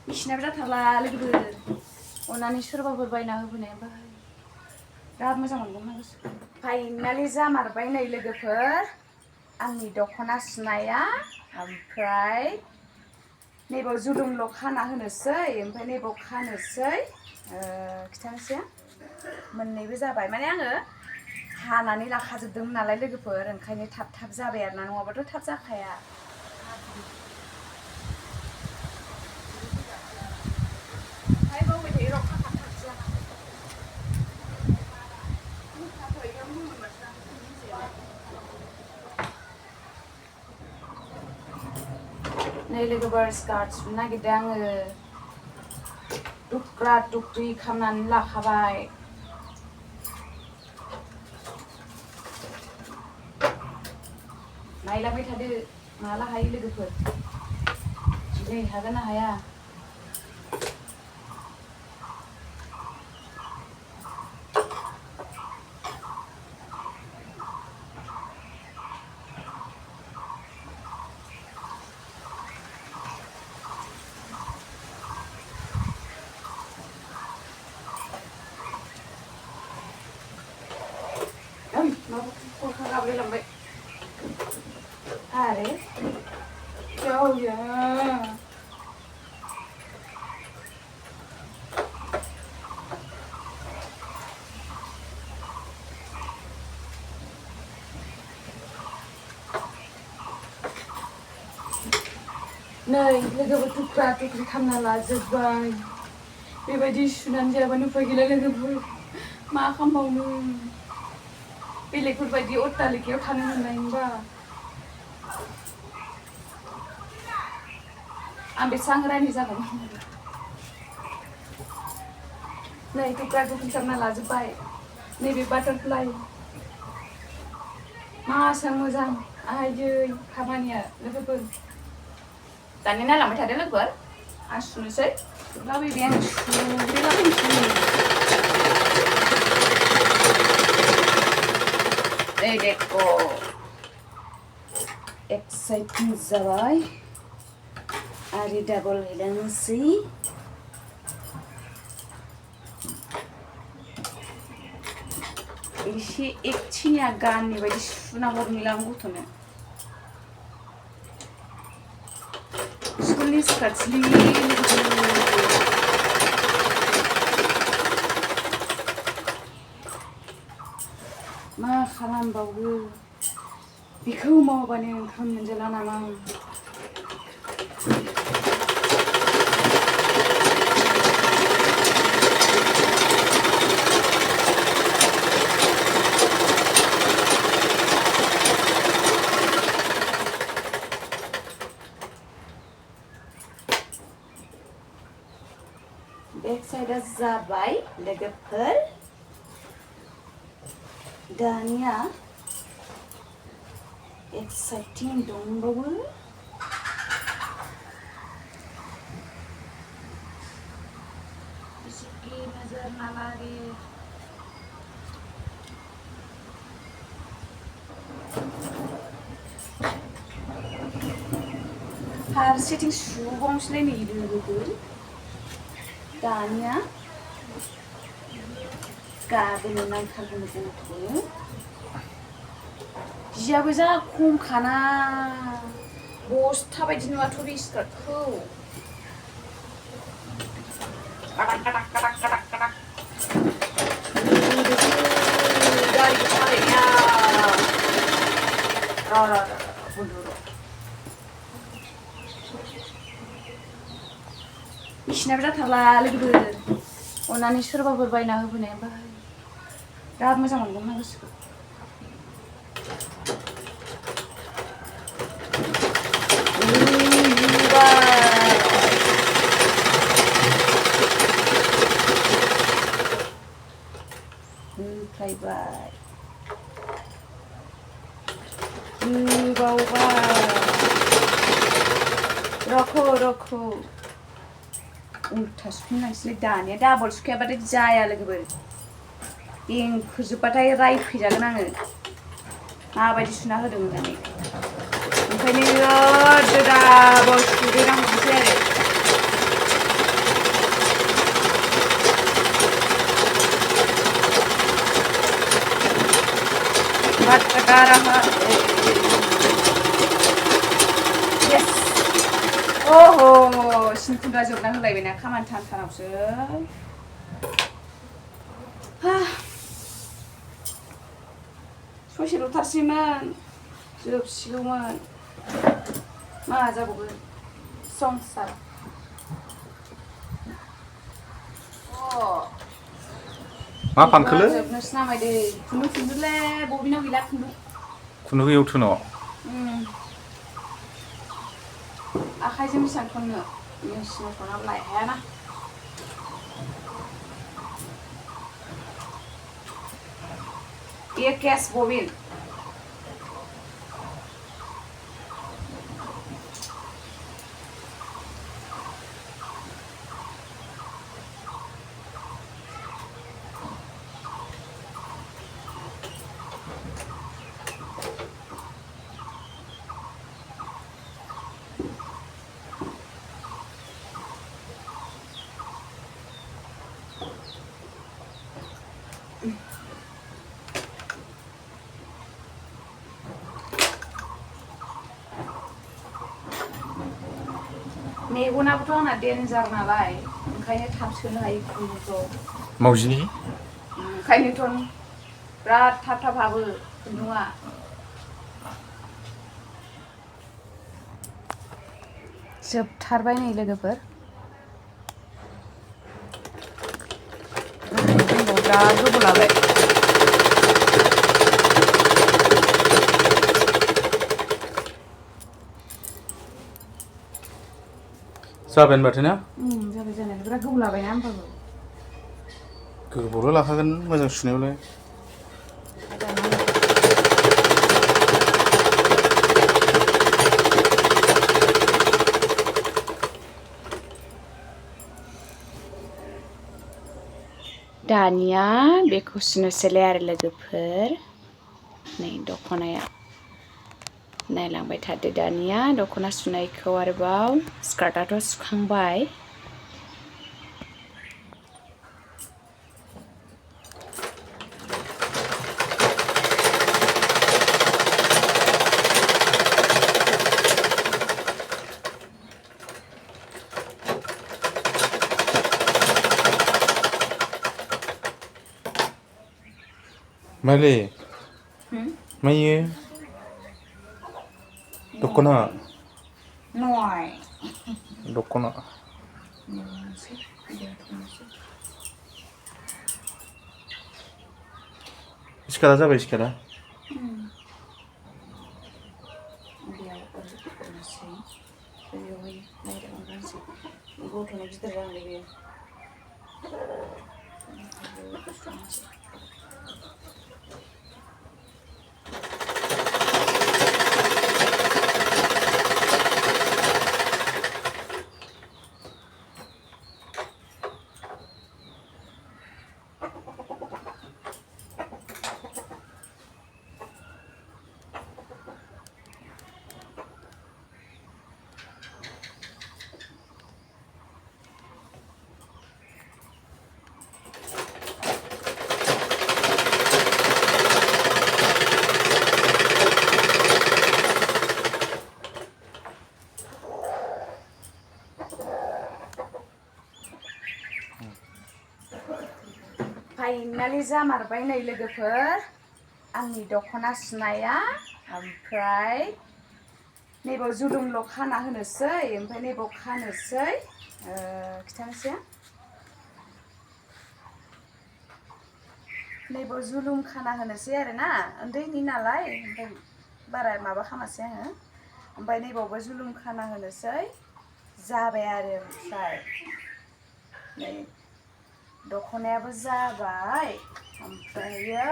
बिसिनाबो जाथारला लोगोफोर अननानै सोरबाफोर बायना होफैनाय बाहाय बिराद मोजां मोनगौमोन गोसोखौ फाइनालि जामारबाय नै लोगोफोर आंनि दख'ना सुनाया ओमफ्राय नैबाव जुलुंल' खाना होनोसै ओमफ्राय नैबाव खानोसै खिथानोसै मोननैबो जाबाय माने आङो हानानै लाखाजोबदोंमोन नालाय लोगोफोर ओंखायनो थाब थाब जाबाय आरोना नङाबाथ' थाब जाखाया नै लोगोफोर स्कार्ट सुनो नागिरदों आङो टुक्रा टुक्रि खालामनानै लाखाबाय नायलांबाय थादो माला हायो लोगोफोर दिनै हागोन ना हाया गाबलायलांबाय आरे जावया नै लोगोफोर टुक्रा टुक्रि खालामना लाजोब्बाय बेबायदि सुनानै जायाबानो उफाय गैला लोगोफोर मा खालामबावनो बेलेगफोरबायदि अट्टालिकायाव थानो मोननायमोनबा आं बेसेबां रानि जागौमोन नै टुक्रा टुक्रि खालामना लाजोब्बाय नैबे बाटारफ्लाइ मासेबां मोजां आयै खामानिया लोगोफोर दानिया नायलांबाय थादो लोगोफोर आं सुनोसै लाबोबाय आं सुग्रोलाबायनोसै नै देखो एक्साइटिं जाबाय आरो डाबल हैलांनोसै एसे एकथिनिया गाननि बायदि सुना हरनिलां गथ'नो स्कुलनि स्कार्टसलि मा खालामबावो बेखौ मावाबानो ओंखाम मोनजाला नामा बैक साइडआ जाबाय लोगोफोर दानिया एक्साइटिं दंबावो इसकी नजर ना लागे फारसेथिं सुबावनोसैलाय नै लोगोफोर दानिया गाबोनो नांथारगौनो गथ'नो जियाबो जा खमखाना बस्था बायदि नुवाथ' बे स्कार्टखौ काटाक काटाक काटाक काटाक काटाक गारिखौ सालायनाया र' बन्द' र' बिसिनाबो जाथारला लोगोफोर अननानै सोरबाफोर बायना होफैनाय बाहाय बिराद मोजां मोनगौमोन गोसोखौ होफैबाय होबावबाय रखो उल्था सुफिननांसिगोन दानिया डाबल सुखायाबाथाय जाया लोगोफोर एंखोजोबबाथाय रायफैजागोन आङो माबायदि सुना होदों होननानै ओंखायनो डाबल सुदेरनांगौसै आरो ओहो सिनखुन्द्रा जोबना होलायबायना खामानि थानथारावसो ससेल'थारसैमोन जोबसिगौमोन मा जाबावगोन संसार मा फानखोलै जोबनोसो नामायदो खुन्दुं थुनदोलै बबिनाव गैला खुन्दुंखौ एवथुन' आखाइजों बेसेबां थननो मेचिनाव थनाबा लायहायाना ये कैश बबिन मेगनाबोथ' आंना डेन्जार नालाय ओंखायनो थाब सोनो हायो खुन्दुंखौ मावजिनि ओंखायनोथ' बिराद थाब थाब हाबो खुन्दुङा जोबथारबाय नै लोगोफोर बिराद गोबाव लाबाय जाबाय माथो ना जाबाय जानायालाय बिराद गोबाव लाबायना होमबाबो गोबावल' लाखागोन मोजां सुनायावलाय दानिया बेखौ सुनोसैलाय आरो लोगोफोर नै दख'नाया नायलांबाय थादो दानिया दख'ना सुनायखौ आरोबाव स्कार्टआथ' सुखांबाय माले मायो दख'ना नय दख'ना सिखारा जाबाय सिखारा गथ'नि गिदिर जानानै बेयो फाइनालि जामारबाय नै लोगोफोर आंनि दख'ना सुनाया ओमफ्राय नैबाव जुलुंल' खाना होनोसै ओमफ्राय नैबाव खानोसै खिथानोसै नैबाव जुलुं खाना होनोसै आरोना उन्दैनि नालाय ओमफ्राय बारा माबा खालामासै आङो ओमफ्राय नैबावबो जुलुं खाना होनोसै जाबाय आरो ओमफ्राय नै दख'नायाबो जाबाय ओमफ्रायो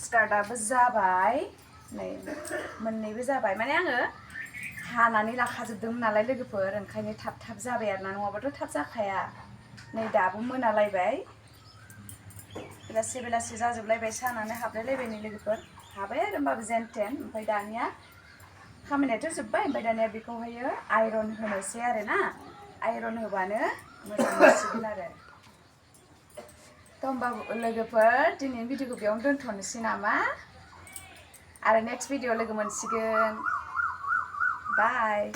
स्कार्टआबो जाबाय नै मोननैबो जाबाय माने आङो हानानै लाखाजोबदोंमोन नालाय लोगोफोर ओंखायनो थाब थाब जाबाय आरोना नङाबाथ' थाब जाखाया नै दाबो मोनालायबाय बेलासे जाजोबलायबाय सानानो हाबलायलायबाय नै लोगोफोर हाबाय आरो होमबाबो जेन थेन ओमफ्राय दानिया खामानियाथ' जोब्बाय ओमफ्राय दानिया बेखौहायो आइरन होनोसै आरो ना आइरन होबानो मोजां जासिगोन आरो थ' होमबा लोगोफोर दिनैनि भिडिअखौ बेयावनो दोनथ'नोसै नामा आरो नेक्स्ट भिडिअ लोगो मोनसिगोन बाय